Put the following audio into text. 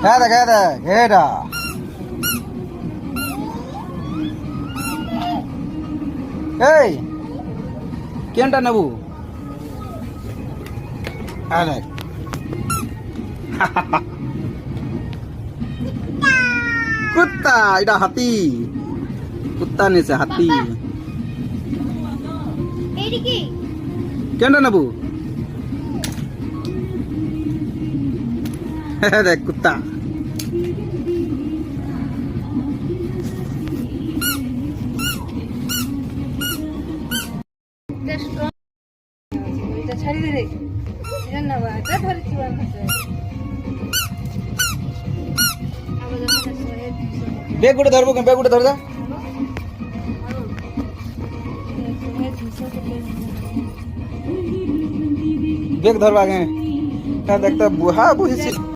দেখ এটা এই কেনটা নেবু দেখ কুত্তা এটা হাতি কুত্তা নিছে হাতি কেনটা নেবু দেখ কুত্তা বেগ গুটে ধরবো বেগ গুটে ধর বেগ ধরবা আগে দেখতে বুহা বুঝেছি